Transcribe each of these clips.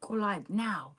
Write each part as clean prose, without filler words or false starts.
Go live now.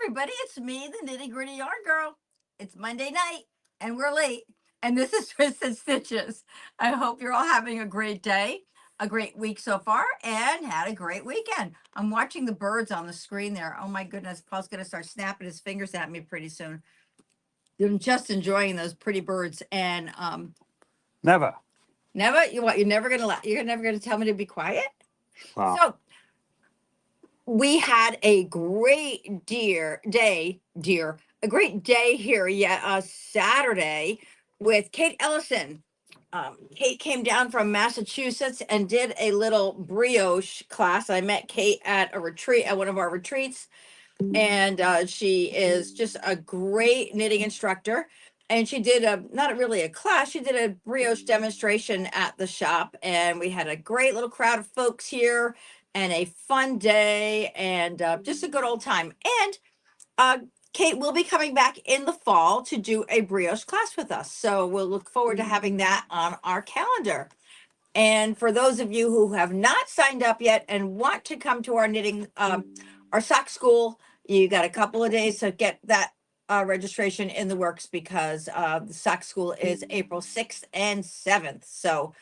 Everybody, it's me, the nitty gritty yarn girl. It's Monday night and we're late. And this is Twisted Stitches. I hope you're all having a great day, a great week so far, and had a great weekend. I'm watching the birds on the screen there. Oh my goodness, Paul's going to start snapping his fingers at me pretty soon. I'm just enjoying those pretty birds. And Never. you're never gonna tell me to be quiet? Wow. So we had a great day here Saturday with Kate Ellison. Kate came down from Massachusetts and did a little brioche class. I met Kate at one of our retreats, and she is just a great knitting instructor. And she did not really a class, she did a brioche demonstration at the shop, and we had a great little crowd of folks here and a fun day, and just a good old time. And Kate will be coming back in the fall to do a brioche class with us, so we'll look forward to having that on our calendar. And for those of you who have not signed up yet and want to come to our knitting, our sock school, you got a couple of days to get that registration in the works, because the sock school is April 6th and 7th. So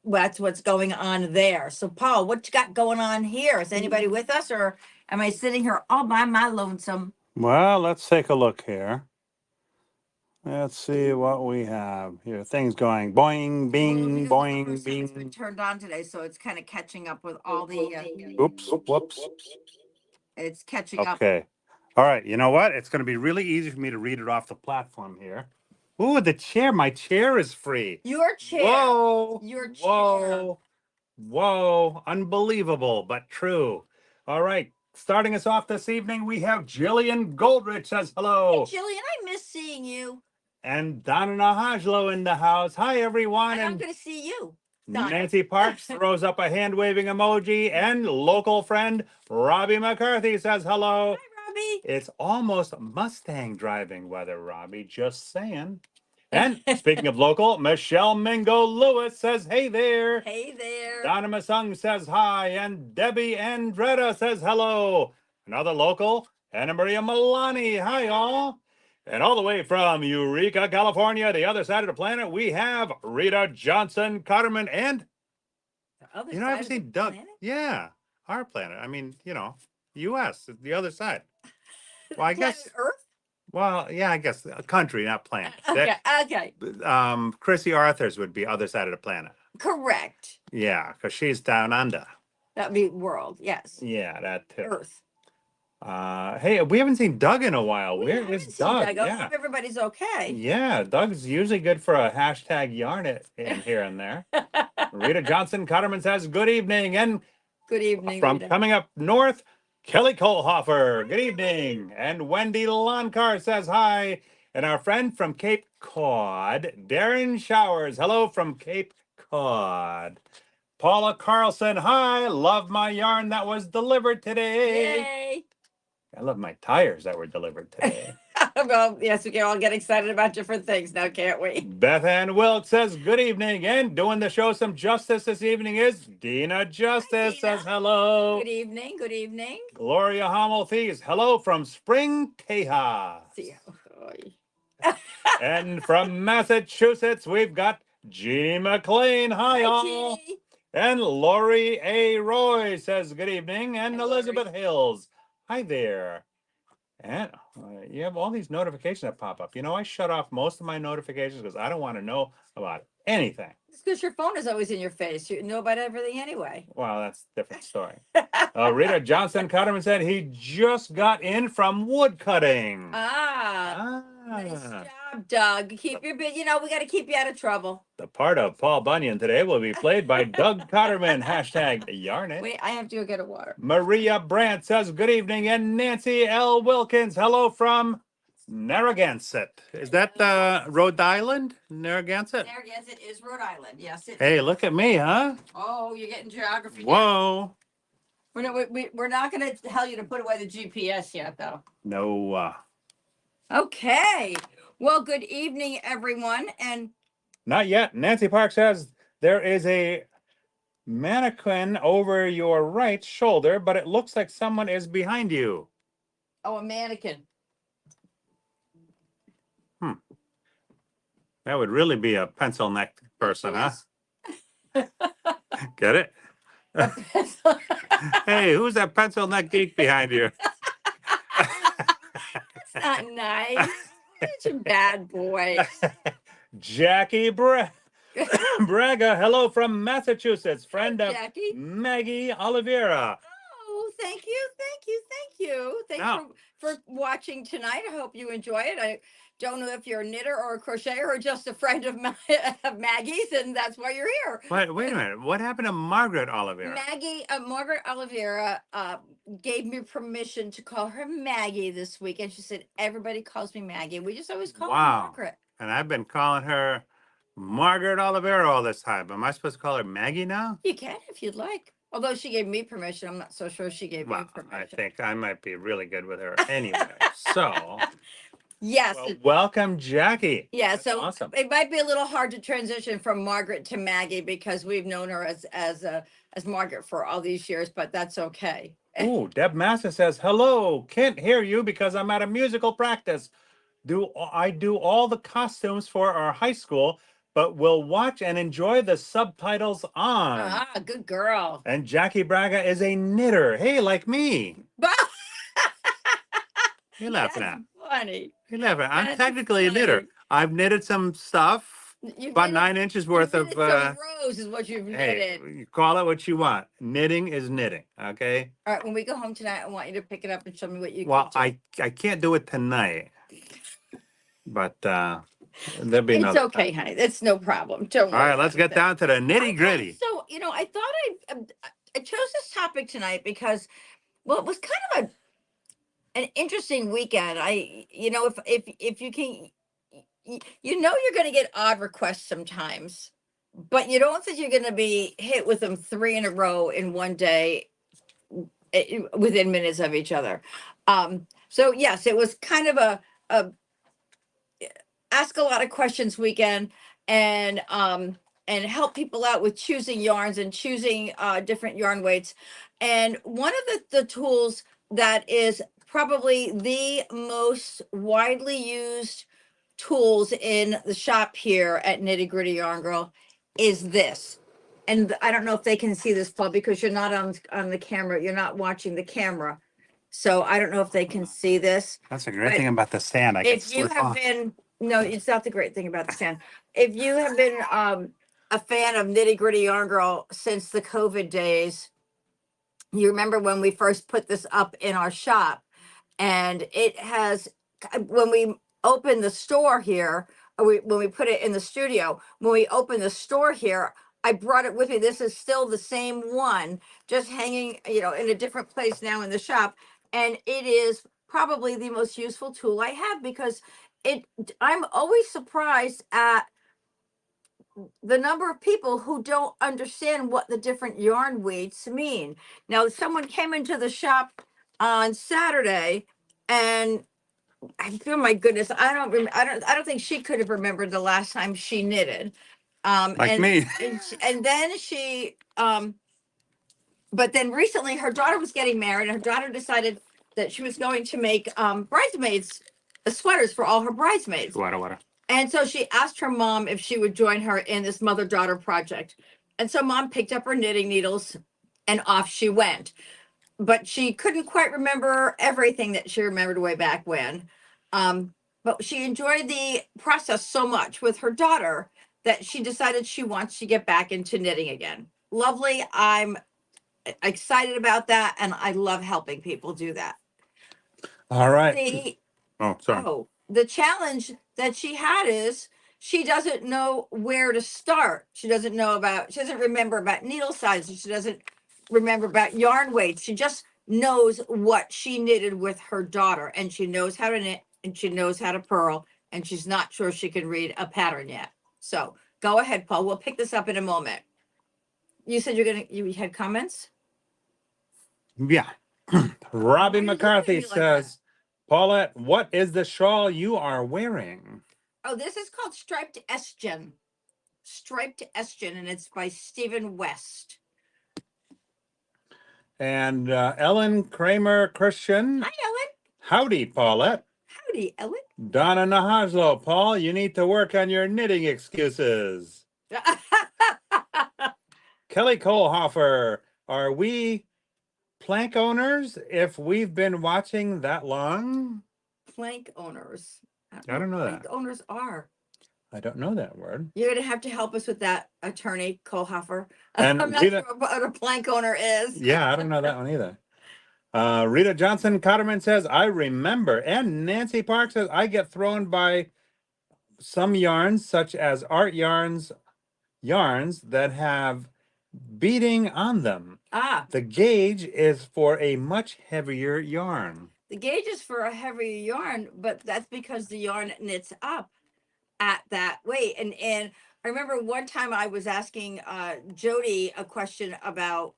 that's what's going on there. So Paul, what you got going on here? Is anybody with us, or am I sitting here all by my lonesome? Well, let's take a look here. Let's see what we have here. Things going boing, bing, boing, It's been bing. turned on today, so it's kind of catching up with all the. Oops, whoops. It's catching up. Okay. All right. You know what? It's going to be really easy for me to read it off the platform here. Ooh, the chair. My chair is free. Your chair. Whoa. Your chair. Whoa. Whoa. Unbelievable, but true. All right. Starting us off this evening, we have Jillian Goldrich says hello. Hey, Jillian, I miss seeing you. And Donna Nahajlo in the house. Hi, everyone. I'm going to see you. Donna. Nancy Parks throws up a hand-waving emoji. And local friend Robbie McCarthy says hello. Hi, Robbie. It's almost Mustang driving weather, Robbie. Just saying. And speaking of local, Michelle Mingo Lewis says, hey there. Hey there. Donna Masung says hi. And Debbie Andretta says hello. Another local, Anna Maria Milani. Hi, all. And all the way from Eureka, California, the other side of the planet, we have Rita Johnson Cotterman. And, I've seen Doug. Planet? Yeah, our planet. I mean, U.S., the other side. Well, I guess Earth? Well, yeah, I guess a country, not planet. Okay. Chrissy Arthurs would be other side of the planet. Correct. Yeah, because she's down under. That'd be world, yes. Yeah, that too. Earth. Hey, we haven't seen Doug in a while. Where is Doug? I hope everybody's okay. Yeah, Doug's usually good for a hashtag yarn it in here and there. Rita Johnson Cotterman says good evening. And good evening. From Rita. Coming up north, Kelly Kohlhofer, good evening. And Wendy Loncar says hi. And our friend from Cape Cod, Darren Showers, hello from Cape Cod. Paula Carlson, hi. Love my yarn that was delivered today. Yay. I love my tires that were delivered today. Well, yes, we can all get excited about different things now, can't we? Beth Ann Wilkes says good evening. And doing the show some justice this evening is Dina Justice. Hi, Dina. Says hello. Good evening. Good evening. Gloria Hommelthies, hello from Spring, Tejas. And from Massachusetts, we've got Jeannie McLean. Hi, all. Jeannie. And Lori A. Roy says good evening. And Elizabeth Lori. Hills. Hi there. And you have all these notifications that pop up. I shut off most of my notifications because I don't want to know about anything. It's because your phone is always in your face. You know about everything anyway. Well, that's a different story. Rita Johnson Cotterman said he just got in from wood cutting. Nice job, Doug. Keep your we got to keep you out of trouble. The part of Paul Bunyan today will be played by Doug Cotterman. Hashtag yarn it. Wait, I have to go get a water. Maria Brandt says good evening. And Nancy L. Wilkins, hello from Narragansett. Is that Rhode Island? Narragansett? Narragansett is Rhode Island. Yes, it Hey, is. look at me, huh? Oh, you're getting geography down. Whoa. We're not going to tell you to put away the GPS yet, though. No. Okay. Well, good evening, everyone. And Not yet. Nancy Park says there is a mannequin over your right shoulder, but it looks like someone is behind you. oh, a mannequin. That would really be a pencil neck person, huh? Yes. Get it? A pencil. Hey, who's that pencil neck geek behind you? That's not nice. Such a bad boy. Jackie Braga, hello from Massachusetts, friend of Jackie. Maggie Oliveira. Oh, thank you, thank you, thank you. Thanks Now- for watching tonight. I hope you enjoy it. I don't know if you're a knitter or a crocheter or just a friend of, of Maggie's, and that's why you're here. Wait a minute. What happened to Margaret Oliveira? Margaret Oliveira gave me permission to call her Maggie this week, and she said everybody calls me Maggie. We just always call her Wow. Margaret. And I've been calling her Margaret Oliveira all this time. Am I supposed to call her Maggie now? You can if you'd like. Although she gave me permission, I'm not so sure she gave Well, you permission. I think I might be really good with her anyway. So, Yes. well, welcome, Jackie. Yeah, That's so awesome. it might be a little hard to transition from Margaret to Maggie because we've known her as Margaret for all these years, but that's okay. Ooh, Deb Massa says, hello, can't hear you because I'm at a musical practice. I do all the costumes for our high school, but will watch and enjoy the subtitles on. Ah, good girl. And Jackie Braga is a knitter. Hey, like me. You're laughing That's at. funny. You're laughing. I'm That's technically a knitter. funny. I've knitted some stuff, You about knitted- 9 inches worth you of. knitted some rows is what you've Hey, knitted. you call it what you want. Knitting is knitting. Okay. All right, when we go home tonight, I want you to pick it up and show me what you Well, can do. I can't do it tonight, but there'll be It's another okay, time. honey. It's no problem. Don't All worry right, let's about get down to the nitty gritty. Okay, so I thought I chose this topic tonight because, well, it was kind of an interesting weekend. If you can, you're going to get odd requests sometimes, but you don't think you're going to be hit with them 3 in a row in one day, within minutes of each other. So yes, it was kind of a ask a lot of questions weekend, and help people out with choosing yarns and choosing different yarn weights. And one of the tools that is probably the most widely used tools in the shop here at Nitty Gritty Yarn Girl is this. And I don't know if they can see this, Paul, because you're not on the camera. You're not watching the camera. So I don't know if they can see this. That's a great But thing about the sand. I can If you slip have off. been, no, it's not the great thing about the stand. If you have been a fan of Nitty Gritty Yarn Girl since the COVID days, you remember when we first put this up in our shop, and it has, when we opened the store here, when we put it in the studio, when we opened the store here, I brought it with me. This is still the same one, just hanging, in a different place now in the shop. And it is probably the most useful tool I have because I'm always surprised at the number of people who don't understand what the different yarn weights mean. Now, someone came into the shop on Saturday, and oh my goodness, I don't think she could have remembered the last time she knitted. Like me. And then but then recently her daughter was getting married, and her daughter decided that she was going to make bridesmaids sweaters for all her bridesmaids. What? And so she asked her mom if she would join her in this mother-daughter project. And so mom picked up her knitting needles and off she went. But she couldn't quite remember everything that she remembered way back when. But she enjoyed the process so much with her daughter that she decided she wants to get back into knitting again. Lovely. I'm excited about that, and I love helping people do that. All right. Sorry. The challenge that she had is she doesn't know where to start. She doesn't remember about needle sizes. She doesn't remember about yarn weights. She just knows what she knitted with her daughter, and she knows how to knit. and she knows how to purl, and she's not sure she can read a pattern yet. So go ahead, Paul. We'll pick this up in a moment. You said you had comments? Yeah. Why Robbie are you looking at McCarthy me like that? says, Paulette, what is the shawl you are wearing? Oh, this is called Striped Esgin. Striped Esgin, and it's by Stephen West. And Ellen Kramer Christian. Hi, Ellen. Howdy, Paulette. Howdy, Ellen. Donna Nahaslo, Paul, you need to work on your knitting excuses. Kelly Kohlhofer, are we plank owners if we've been watching that long? Plank owners. I don't know what plank that. owners are. I don't know that word. You're going to have to help us with that, attorney Kohlhofer. And I'm not Rita, sure what a plank owner is. yeah, I don't know that one either. Rita Johnson Cotterman says, I remember. And Nancy Park says, I get thrown by some yarns, such as art yarns that have beading on them. Ah, The gauge is for a much heavier yarn. the gauge is for a heavier yarn, but that's because the yarn knits up at that weight. And I remember one time I was asking Jody a question about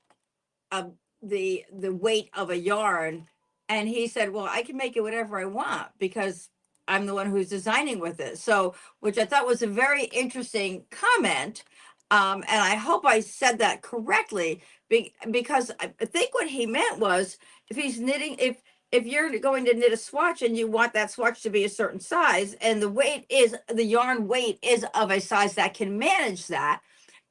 the weight of a yarn, and he said, well, I can make it whatever I want because I'm the one who's designing with it. So, which I thought was a very interesting comment. And I hope I said that correctly, because I think what he meant was, if he's knitting, if you're going to knit a swatch and you want that swatch to be a certain size, and the yarn weight is of a size that can manage that,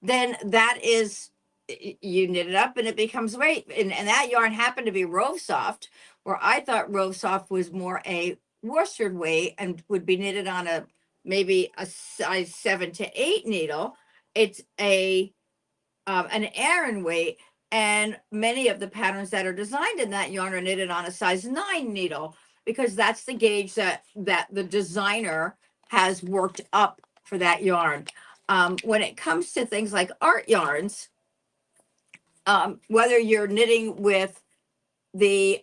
then that is, you knit it up and it becomes weight. And that yarn happened to be Rove Soft, where I thought Rove Soft was more a worsted weight and would be knitted on maybe a size 7 to 8 needle. It's an Aran weight, and many of the patterns that are designed in that yarn are knitted on a size 9 needle, because that's the gauge that the designer has worked up for that yarn. When it comes to things like art yarns, whether you're knitting with the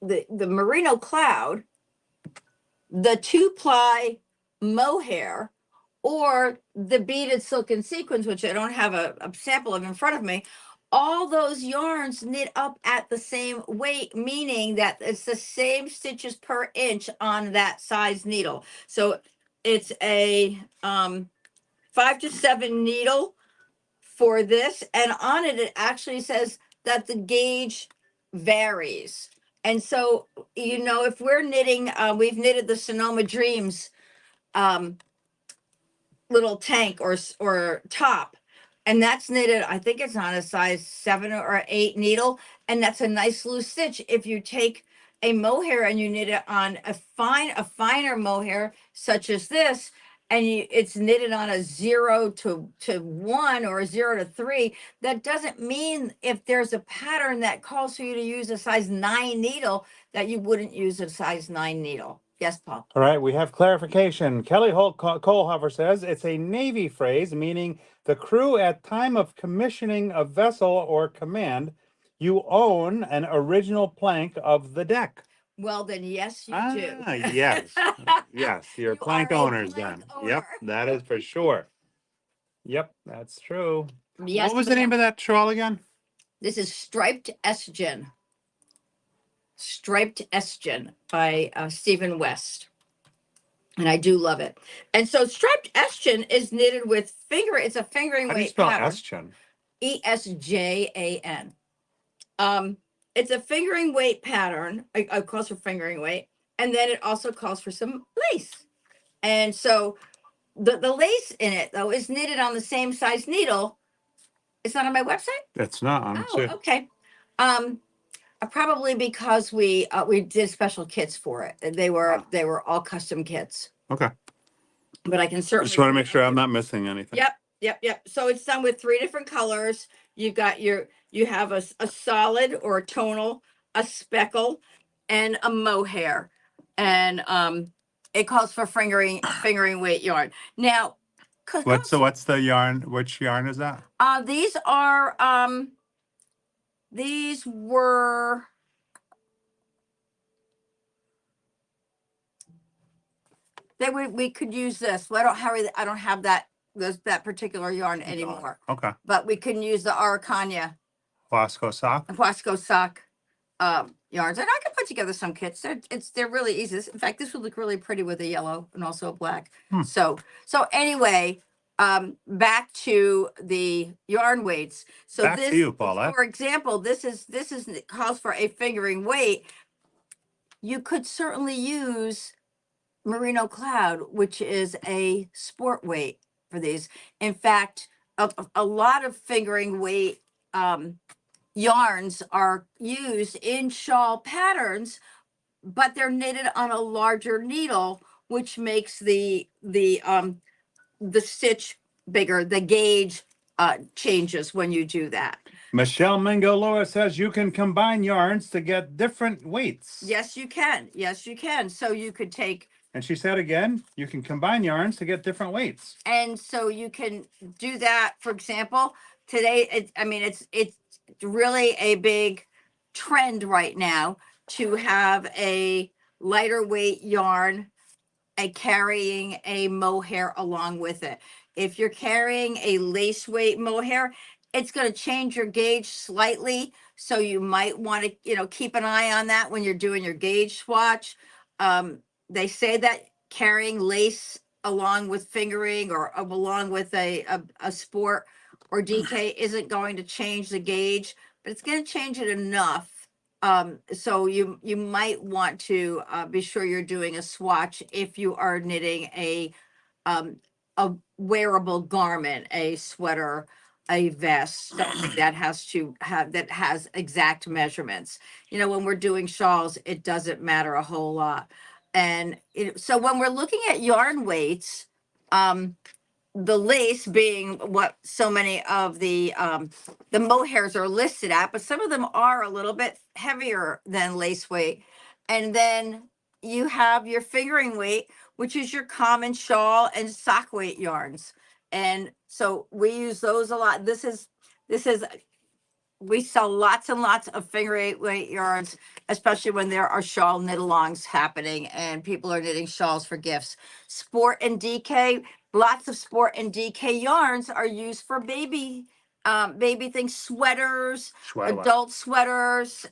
merino cloud, the 2-ply mohair, or the beaded silken sequins, which I don't have a sample of in front of me, all those yarns knit up at the same weight, meaning that it's the same stitches per inch on that size needle. So it's a 5 to 7 needle for this, and on it actually says that the gauge varies. And so, if we're knitting, we've knitted the Sonoma Dreams little tank or top, and that's knitted, I think it's on a size 7 or 8 needle, and that's a nice loose stitch. If you take a mohair and you knit it on a finer mohair such as this, and it's knitted on a 0 to 1 or a 0 to 3, that doesn't mean if there's a pattern that calls for you to use a size 9 needle that you wouldn't use a size 9 needle. Yes, Paul. All right, we have clarification. Kelly Kohlhofer says it's a Navy phrase meaning the crew at time of commissioning a vessel or command, you own an original plank of the deck. Well, then, yes, you do. Yes. Yes, you're You plank are a owners plank then. Yep, owner. that is for sure. Yep, that's true. Yes, What was the name of that shawl again? this is Striped Esgin. Striped Esgin by Stephen West. And I do love it. And so Striped Esgin is knitted with it's a fingering How do you weight spell pattern. Esgin? Esjan. It's a fingering weight pattern. It calls for fingering weight. And then it also calls for some lace. And so the lace in it, though, is knitted on the same size needle. It's not on my website? It's not. Oh, okay. Probably because we did special kits for it. They were all custom kits. Okay. But I can certainly Just want to make sure I'm not missing anything. Yep. So it's done with 3 different colors. You have a solid or a tonal, a speckle, and a mohair. And it calls for fingering weight yarn. Now, What's the yarn? Which yarn is that? these were Then we could use this. Well, I don't have that particular yarn anymore, Okay. but we can use the Araucania Wasco sock. Huasco sock yarns, and I can put together some kits. They're really easy. In fact, this would look really pretty with a yellow and also a black. Hmm. So anyway, back to the yarn weights. So Back to you, Paulette. for example, this is it calls for a fingering weight. You could certainly use Merino Cloud, which is a sport weight for these. In fact, a lot of fingering weight yarns are used in shawl patterns, but they're knitted on a larger needle, which makes the stitch bigger. The gauge changes when you do that. Michelle Mingo Laura says you can combine yarns to get different weights. Yes, you can. Yes, you can. So you could take. And she said again, you can combine yarns to get different weights. And so you can do that. For example, today, it's really a big trend right now to have a lighter weight yarn and carrying a mohair along with it. If you're carrying a lace weight mohair, it's going to change your gauge slightly. So you might want to, keep an eye on that when you're doing your gauge swatch. They say that carrying lace along with fingering or along with a sport or DK isn't going to change the gauge, but it's going to change it enough. So you might want to be sure you're doing a swatch if you are knitting a wearable garment, a sweater, a vest, something that has exact measurements. When we're doing shawls, it doesn't matter a whole lot. And so when we're looking at yarn weights, the lace being what so many of the mohairs are listed at, but some of them are a little bit heavier than lace weight. And then you have your fingering weight, which is your common shawl and sock weight yarns. And so we use those a lot. We sell lots and lots of fingering weight yarns, especially when there are shawl knit alongs happening and people are knitting shawls for gifts. Sport and DK, lots of sport and DK yarns are used for baby things, sweaters, adult sweaters.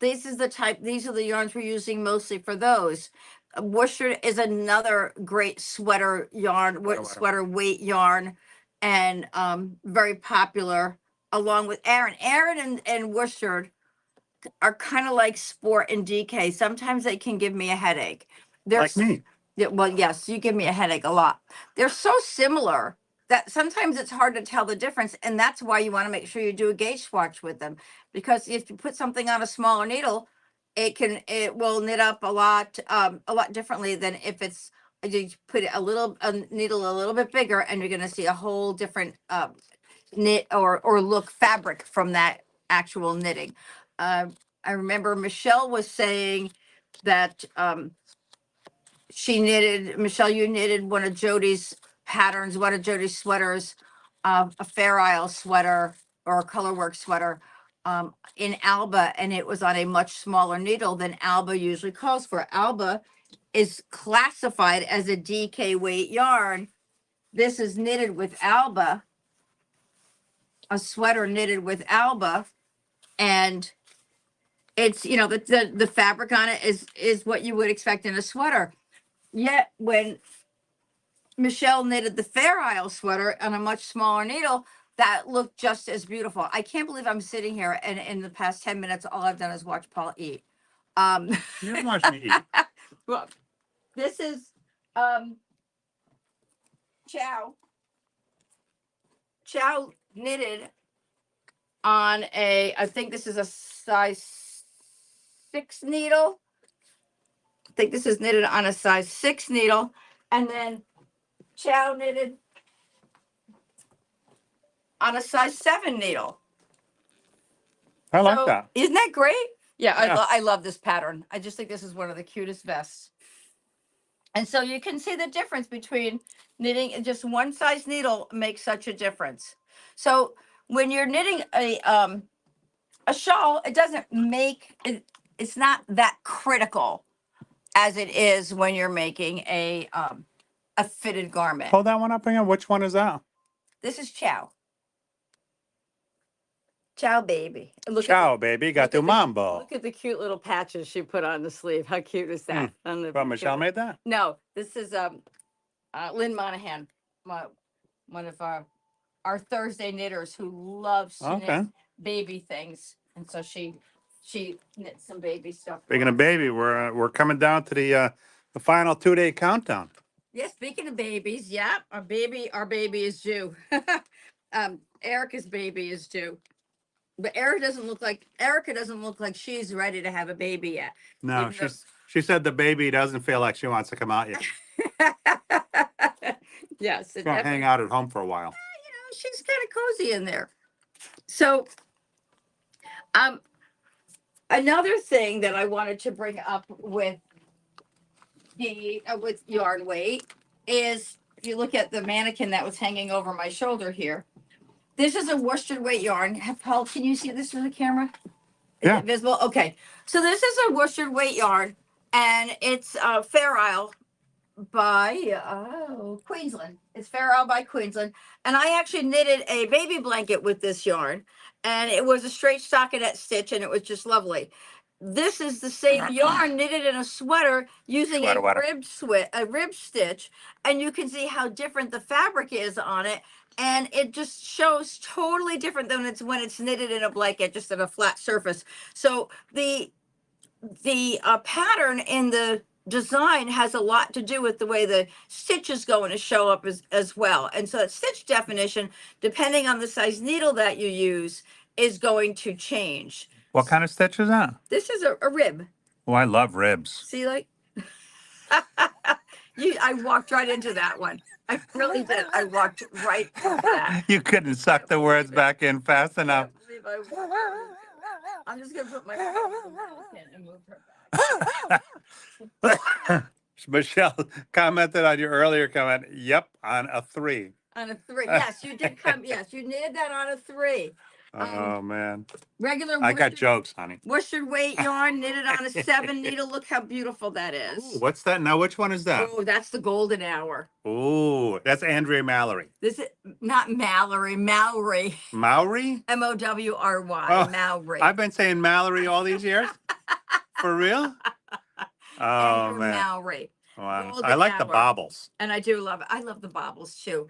These are the yarns we're using mostly for those. Worsted is another great sweater yarn, sweater weight yarn, and very popular along with Aaron. Aaron and worsted are kind of like sport and DK. Sometimes they can give me a headache. They're Like me. Yeah, well, yes, you give me a headache a lot. They're so similar that sometimes it's hard to tell the difference, and that's why you want to make sure you do a gauge swatch with them, because if you put something on a smaller needle, it will knit up a lot differently than if it's you put a needle a little bit bigger, and you're going to see a whole different knit or look fabric from that actual knitting. I remember Michelle was saying that Michelle, you knitted one of Jody's patterns, one of Jody's sweaters, a Fair Isle sweater or a colorwork sweater in Alba, and it was on a much smaller needle than Alba usually calls for. Alba is classified as a DK weight yarn. This is knitted with Alba, a sweater knitted with Alba, and it's the fabric on it is what you would expect in a sweater. Yet when Michelle knitted the Fair Isle sweater on a much smaller needle, that looked just as beautiful. I can't believe I'm sitting here and in the past 10 minutes, all I've done is watch Paul eat. You haven't watched me eat. Well, this is Chow. Chow knitted on I think this is a size 6 needle. I think this is knitted on a size 6 needle. And then Chow knitted on a size 7 needle. I like that. Isn't that great? Yeah, Yeah. I love this pattern. I just think this is one of the cutest vests. And so you can see the difference between knitting and just one size needle makes such a difference. So when you're knitting a shawl, it doesn't make it, it's not that critical as it is when you're making a fitted garment. Hold that one up again. Which one is that? This is Chow. Ciao, baby. Look Ciao, at baby. look Got to at the- mambo. Look at the cute little patches she put on the sleeve. How cute is that? On the Well, Michelle made that? No, this is Lynn Monahan, one of our Thursday knitters who loves to Okay. knit baby things, and so she knits some baby stuff. for Speaking of us. baby, we're coming down to the final 2-day countdown. Yeah, speaking of babies, yeah, our baby is due. Erica's baby is due. But Erica doesn't look like she's ready to have a baby yet. No, Even though- she said the baby doesn't feel like she wants to come out yet. Yes, She's gonna hang out at home for a while. she's kind of cozy in there. So, another thing that I wanted to bring up with with yarn weight is if you look at the mannequin that was hanging over my shoulder here. This is a worsted weight yarn. Paul, can you see this through the camera? Is Yeah. it visible? Okay. So this is a worsted weight yarn, and it's Fair Isle by Queensland. It's Fair Isle by Queensland, and I actually knitted a baby blanket with this yarn, and it was a straight stockinette stitch, and it was just lovely. This is the same yarn knitted in a sweater using Sweater, a rib stitch, and you can see how different the fabric is on it, and it just shows totally different than when it's knitted in a blanket, just on a flat surface. So the pattern in the design has a lot to do with the way the stitch is going to show up as well. And so that stitch definition, depending on the size needle that you use, is going to change. What kind of stitch is that? This is a rib. Oh, I love ribs. See, like, I walked right into that one. I really did. I walked right into that. You couldn't suck the words back in fast enough. I'm just gonna put my and move her back. Michelle commented on your earlier comment. Yep, on a 3. On a 3. Yes, you did come. Yes, you knitted that on a 3. Oh man, Regular I got worsted, jokes, honey. worsted weight yarn knitted on a 7 needle. Look how beautiful that Ooh, is. what's that now? Which one is that? Oh, that's the golden hour. Ooh, that's Andrea Mallory. This is not Mallory. Maori? Mowry. Oh, Mowry. I've been saying Mallory all these years. For real? Oh Andrew man, Mowry. wow. Golden I like the hour. bobbles. And I do love it. I love the bobbles too.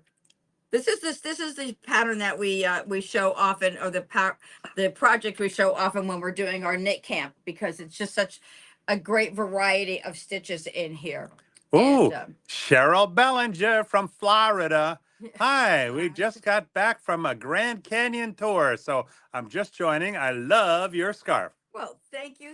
This is the pattern that we show often, or the project we show often when we're doing our knit camp, because it's just such a great variety of stitches in here. Ooh, And, Cheryl Bellinger from Florida. Hi, we just got back from a Grand Canyon tour, so I'm just joining. I love your scarf. well, thank you.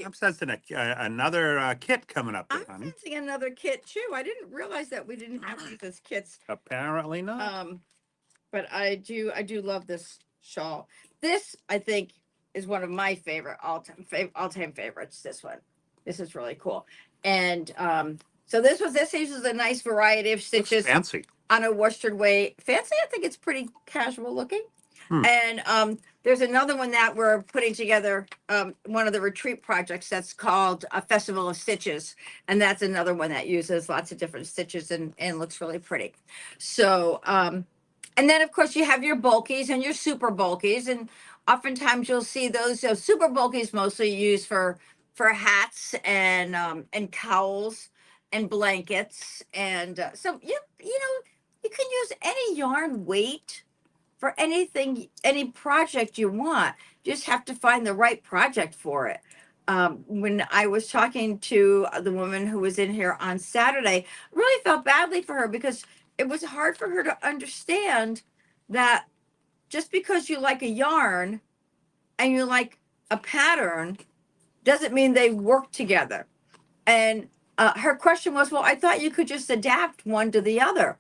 I'm sensing another kit coming up, I'm there, honey. sensing another kit too. I didn't realize that we didn't have these as kits. Apparently not. But I do love this shawl. This, I think, is one of my favorite all-time favorites. This one. This is really cool. And so this uses a nice variety of stitches Fancy. on a worsted weight. Fancy, I think it's pretty casual looking. And there's another one that we're putting together, one of the retreat projects that's called a Festival of Stitches. And that's another one that uses lots of different stitches and looks really pretty. So, and then of course you have your bulkies and your super bulkies. And oftentimes you'll see those super bulkies mostly used for hats and cowls and blankets. And so, you know, you can use any yarn weight for anything, any project you want. You just have to find the right project for it. When I was talking to the woman who was in here on Saturday, I really felt badly for her because it was hard for her to understand that just because you like a yarn and you like a pattern doesn't mean they work together. And her question was, well, I thought you could just adapt one to the other.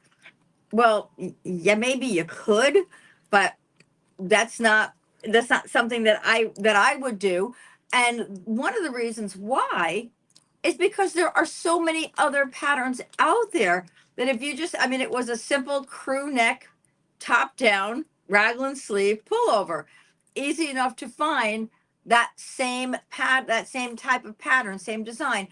Well, yeah, maybe you could, but that's not something that I would do. And one of the reasons why is because there are so many other patterns out there that if you just, I mean, it was a simple crew neck, top down, raglan sleeve pullover, easy enough to find that same type of pattern, same design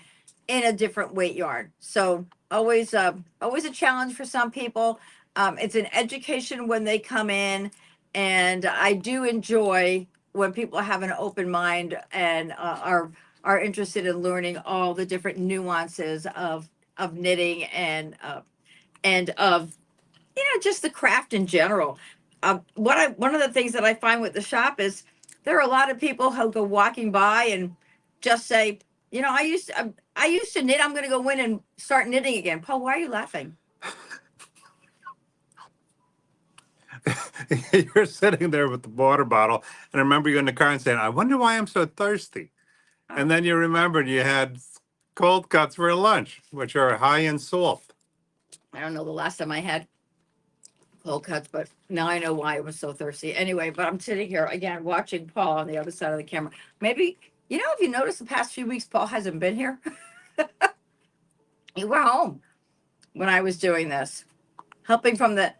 in a different weight yarn. So always always a challenge for some people. It's an education when they come in, and I do enjoy when people have an open mind and are interested in learning all the different nuances of knitting and of just the craft in general. One of the things that I find with the shop is there are a lot of people who go walking by and just say, I used to knit. I'm going to go in and start knitting again. Paul, why are you laughing? You're sitting there with the water bottle, and I remember you in the car and saying, "I wonder why I'm so thirsty." And then you remembered you had cold cuts for lunch, which are high in salt. I don't know the last time I had cold cuts, but now I know why I was so thirsty. Anyway, but I'm sitting here again watching Paul on the other side of the camera. Maybe, if you notice the past few weeks, Paul hasn't been here. You were home when I was doing this, helping from the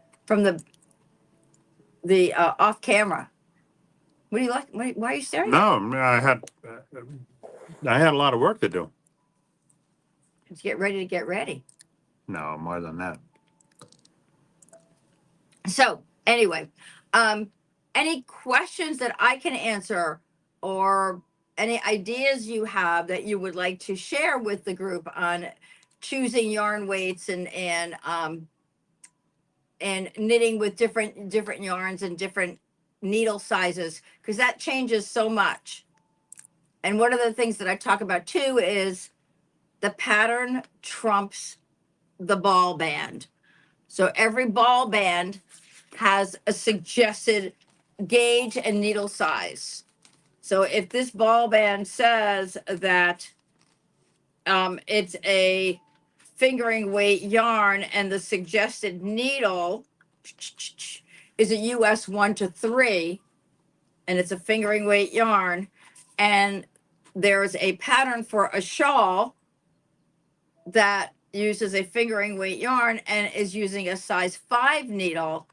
off camera. What do you like? Why are you staring? No, I had a lot of work to do. To get ready to get ready. No, more than that. So anyway, any questions that I can answer, or any ideas you have that you would like to share with the group on choosing yarn weights and knitting with different yarns and different needle sizes, because that changes so much. And one of the things that I talk about too is the pattern trumps the ball band. So every ball band has a suggested gauge and needle size. So if this ball band says that it's a fingering weight yarn and the suggested needle is a US 1 to 3, and it's a fingering weight yarn, and there's a pattern for a shawl that uses a fingering weight yarn and is using a size 5 needle,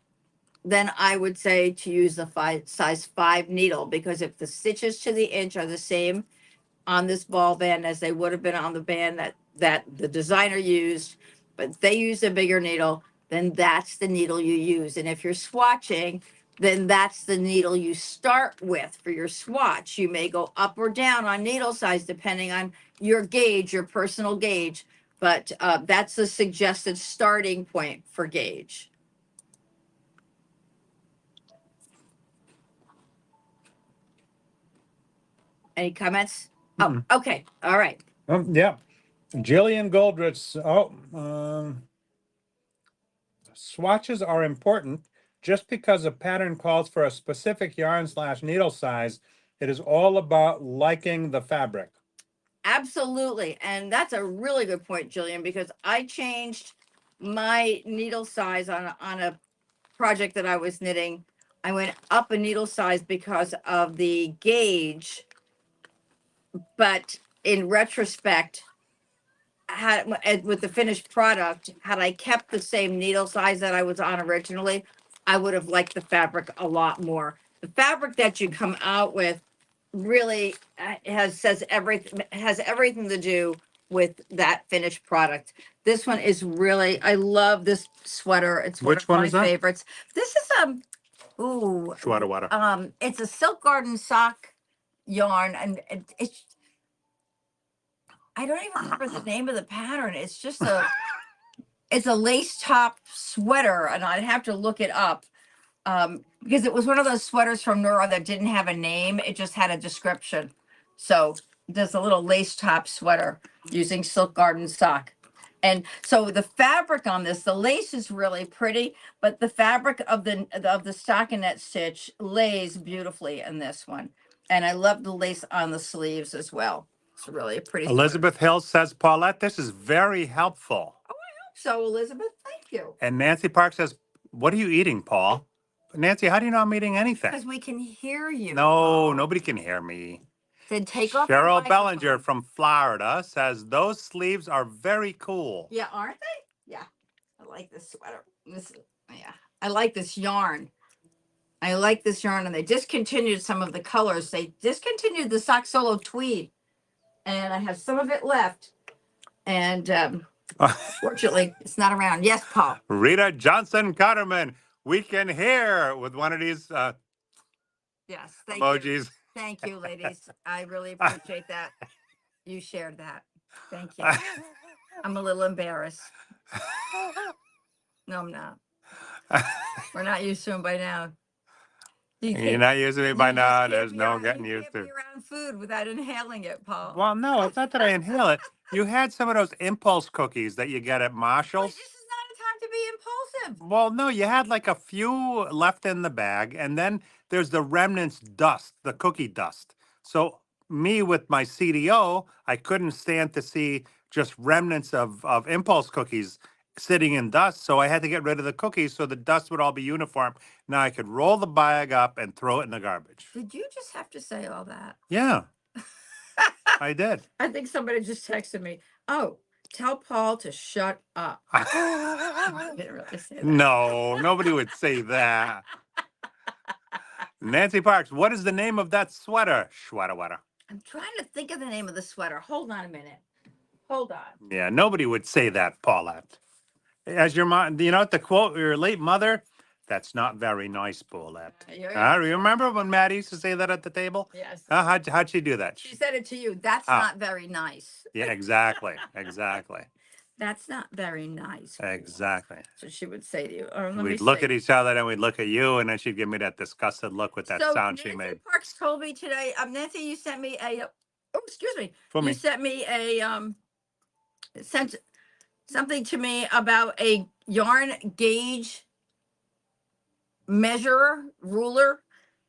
then I would say to use the size 5 needle, because if the stitches to the inch are the same on this ball band as they would have been on the band that the designer used, but they used a bigger needle, then that's the needle you use. And if you're swatching, then that's the needle you start with for your swatch. You may go up or down on needle size depending on your gauge, your personal gauge, but that's the suggested starting point for gauge. Any comments? Oh, okay. All right. Yeah. Jillian Goldrich. Swatches are important. Just because a pattern calls for a specific yarn/needle size, it is all about liking the fabric. Absolutely. And that's a really good point, Jillian, because I changed my needle size on a project that I was knitting. I went up a needle size because of the gauge, but in retrospect, with the finished product, had I kept the same needle size that I was on originally, I would have liked the fabric a lot more. The fabric that you come out with really has everything to do with that finished product. This one is really, I love this sweater. It's one Which of one my is that? favorites. This is Shwada. it's a silk garden sock yarn, and it's, I don't even remember the name of the pattern. It's just it's a lace top sweater, and I'd have to look it up because it was one of those sweaters from Nora that didn't have a name. It just had a description. So there's a little lace top sweater using silk garden sock. And so the fabric on this, the lace is really pretty, but the fabric of the stockinette stitch lays beautifully in this one. And I love the lace on the sleeves as well. It's really a pretty sweater. Elizabeth Hill says, Paulette, this is very helpful. So, Elizabeth, thank you. And Nancy Park says, what are you eating, Paul? Nancy, how do you know I'm eating anything? Because we can hear you. No, nobody can hear me. Then take off your Cheryl microphone. Bellinger from Florida says, those sleeves are very cool. Yeah, aren't they? Yeah. I like this sweater. Yeah. I like this yarn. And they discontinued some of the colors. They discontinued the Sock Solo tweed. And I have some of it left. And fortunately, it's not around. Yes, Paul. Rita Johnson Cotterman, we can hear with one of these Yes, thank you. emojis. Thank you, ladies. I really appreciate that. You shared that. Thank you. I'm a little embarrassed. No, I'm not. We're not used to them by now. You're not using me by you just now. can't There's be no around- getting you used can't to. be around food without inhaling it, Paul. Well, no, it's not that I inhale it. You had some of those impulse cookies that you get at Well, Marshall's. this is not a time to be impulsive. Well, no, you had like a few left in the bag, and then there's the remnants dust, the cookie dust. So me with my CDO, I couldn't stand to see just remnants of impulse cookies sitting in dust. So I had to get rid of the cookies so the dust would all be uniform. Now I could roll the bag up and throw it in the garbage. Did you just have to say all that? Yeah, I did. I think somebody just texted me. Oh, tell Paul to shut up. I didn't really say that. No, nobody would say that. Nancy Parks, what is the name of that sweater? Sweater. I'm trying to think of the name of the sweater. Hold on a minute. Hold on. Yeah, nobody would say that, Paulette. As your mom, you know, to quote your late mother, that's not very nice, Paulette. You remember when Maddie used to say that at the table? Yes. How'd she do that? She said it to you. That's Oh. not very nice. Yeah, exactly. Exactly. That's not very nice. Exactly. So she would say to you. Or let me We'd look see. at each other, then we'd look at you, and then she'd give me that disgusted look with that So sound she Nancy made. Parks told me today. Nancy, you sent me a. Oh, excuse me. For You me. sent me a sent something to me about a yarn gauge measurer ruler.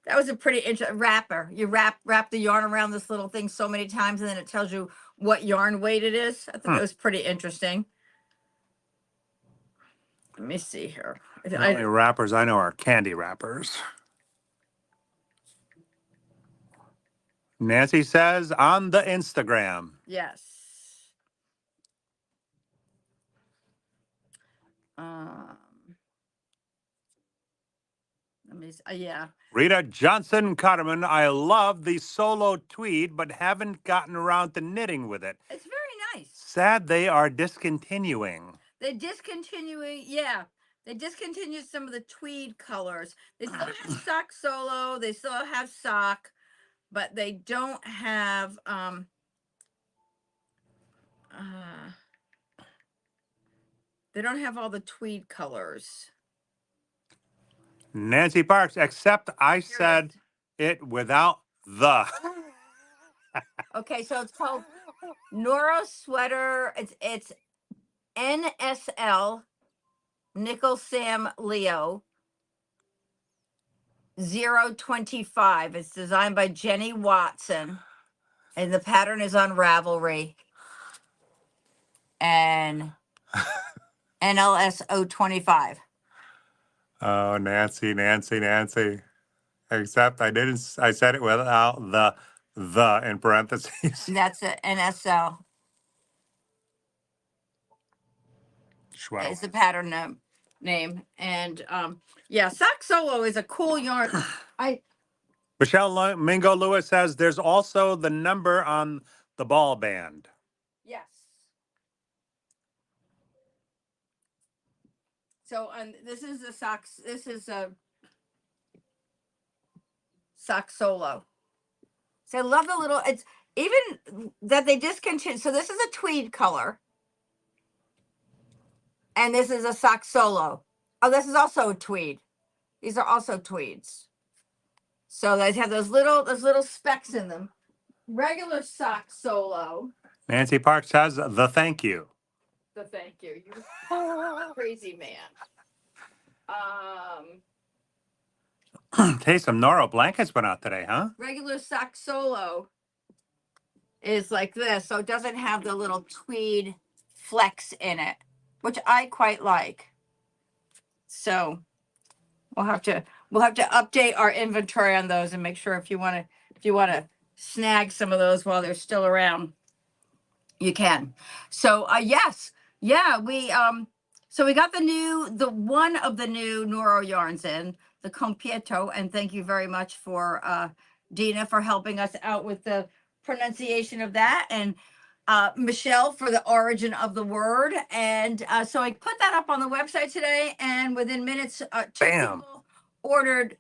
That was a pretty interesting wrapper. You wrap the yarn around this little thing so many times, and then it tells you what yarn weight it is. I thought that was pretty interesting. Let me see here. The only wrappers I know are candy wrappers. Nancy says on the Instagram. Yes. Let me. Yeah. Rita Johnson Cotterman, I love the solo tweed, but haven't gotten around to knitting with it. It's very nice. Sad they are discontinuing. They're discontinuing. Yeah. They discontinued some of the tweed colors. They still have sock solo. They still have sock, but they don't have they don't have all the tweed colors. Nancy Parks, except I Here it said it without the. Okay, so it's called Noro Sweater. It's NSL Nickel Sam Leo 025. It's designed by Jenny Watson, and the pattern is on Ravelry. And NLS 025. Oh, Nancy. Except I said it without the in parentheses. And that's a NSL. Schwettel. It's the pattern name. And yeah, Sock Solo is a cool yarn. Michelle Mingo Lewis says there's also the number on the ball band. Yes. So this is the socks. This is a Sock Solo. So I love the little. It's even that they discontinued. So this is a tweed color, and this is a Sock Solo. Oh, this is also a tweed. These are also tweeds. So they have those little specks in them. Regular Sock Solo. Nancy Parks says the thank you. The thank you. You crazy man. Hey, some Noro blankets went out today, huh? Regular Sock Solo is like this, so it doesn't have the little tweed flecks in it, which I quite like. So we'll have to update our inventory on those and make sure if you want to snag some of those while they're still around, you can. So yes, yeah, we got the one of the new Noro yarns in, the Compieto, and thank you very much for Dina for helping us out with the pronunciation of that. And Michelle for the origin of the word. And so I put that up on the website today, and within minutes, two Bam. people ordered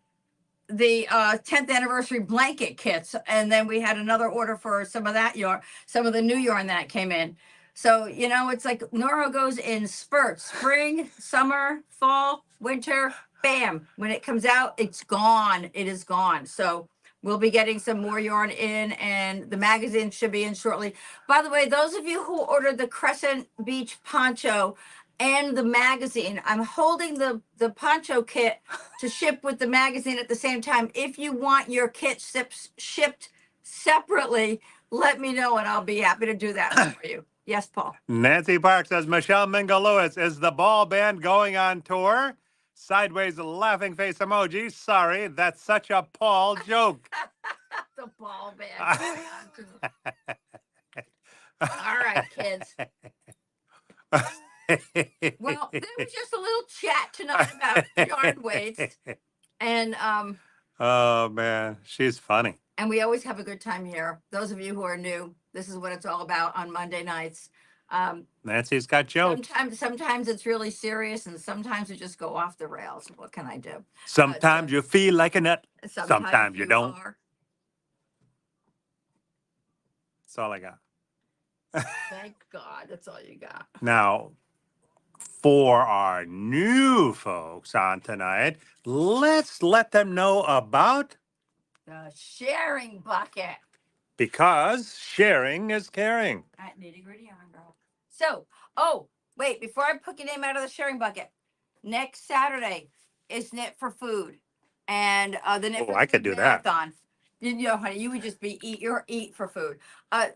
the 10th anniversary blanket kits, and then we had another order for some of that yarn, some of the new yarn that came in. So it's like Nora goes in spurts: spring, summer, fall, winter. Bam! When it comes out, it's gone. It is gone. So we'll be getting some more yarn in, and the magazine should be in shortly. By the way, those of you who ordered the Crescent Beach poncho and the magazine, I'm holding the poncho kit to ship with the magazine at the same time. If you want your kit shipped separately, let me know and I'll be happy to do that for you. Yes, Paul. Nancy Park says, Michelle Mingo Lewis, is the ball band going on tour? Sideways laughing face emoji. Sorry, that's such a Paul joke. The ball band. All right, kids. Well, there was just a little chat tonight about yarn weights. And oh man, she's funny. And we always have a good time here. Those of you who are new, this is what it's all about on Monday nights. Nancy's got jokes. Sometimes it's really serious, and sometimes we just go off the rails. What can I do? Sometimes you feel like a nut. Sometimes you don't. are. That's all I got. Thank God, that's all you got. Now, for our new folks on tonight, let's let them know about The sharing bucket. because sharing is caring. At Nitty Gritty Yarn Girl. So, wait, before I put your name out of the sharing bucket, next Saturday is Knit for Food. And the Knit for I Food could do that. marathon. Honey, you would just be eat for food.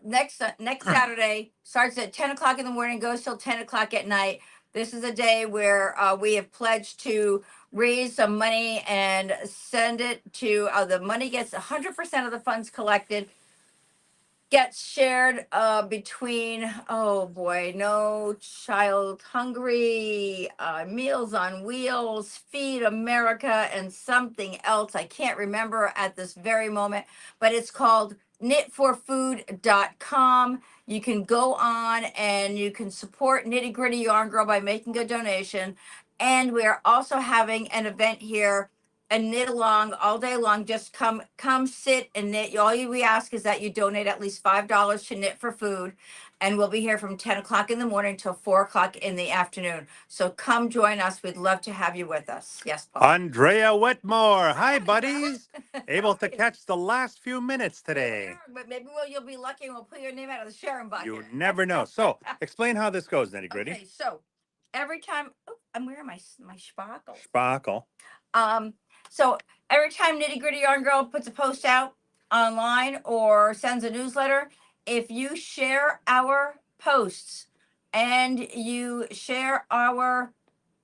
Next Saturday starts at 10 o'clock in the morning, goes till 10 o'clock at night. This is a day where we have pledged to raise some money and send it to the money gets 100% of the funds collected gets shared between No Child Hungry, Meals on Wheels, Feed America, and something else I can't remember at this very moment, but it's called knitforfood.com. You can go on and you can support Nitty Gritty Yarn Girl by making a donation. And we're also having an event here, a knit along all day long. Just come sit and knit. All we ask is that you donate at least $5 to Knit for Food, and we'll be here from 10 o'clock in the morning till 4 o'clock in the afternoon. So come join us. We'd love to have you with us. Yes, Paul. Andrea Whitmore. Hi, buddies. Able to catch the last few minutes today. But maybe you'll be lucky and we'll put your name out of the sharing bucket. You never know. So explain how this goes, Nitty Gritty. Okay, so every time I'm wearing my sparkle. Sparkle. So every time Nitty Gritty Yarn Girl puts a post out online or sends a newsletter, if you share our posts and you share our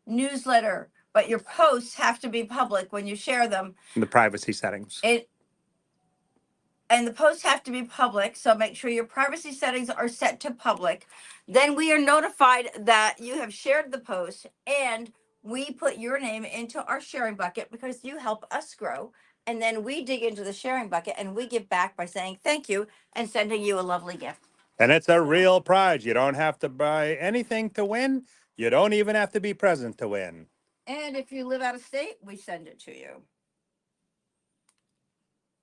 newsletter, but your posts have to be public when you share them. The privacy settings. And the posts have to be public, so make sure your privacy settings are set to public. Then we are notified that you have shared the post, and we put your name into our sharing bucket because you help us grow. And then we dig into the sharing bucket and we give back by saying thank you and sending you a lovely gift. And it's a real prize. You don't have to buy anything to win. You don't even have to be present to win. And if you live out of state, we send it to you.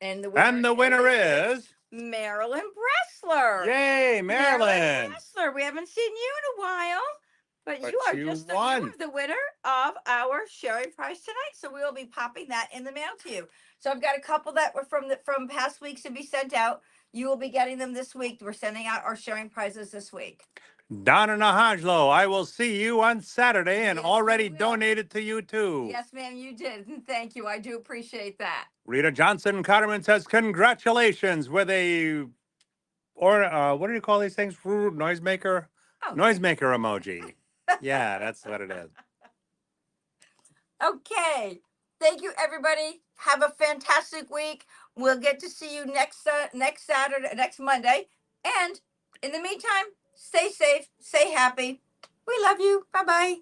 And the winner is Marilyn Bressler. Yay, Marilyn. Bressler. We haven't seen you in a while, but you are you just won. the winner of our sharing prize tonight. So we will be popping that in the mail to you. So I've got a couple that were from past weeks to be sent out. You will be getting them this week. We're sending out our sharing prizes this week. Donna Nahajlo, I will see you on Saturday and Yes, already you will. donated to you too. Yes, ma'am, you did. Thank you. I do appreciate that. Rita Johnson Cotterman says, congratulations with what do you call these things? Noisemaker? Oh. Noisemaker emoji. Yeah, that's what it is. Okay. Thank you, everybody. Have a fantastic week. We'll get to see you next Saturday, next Monday. And in the meantime, stay safe, stay happy. We love you. Bye-bye.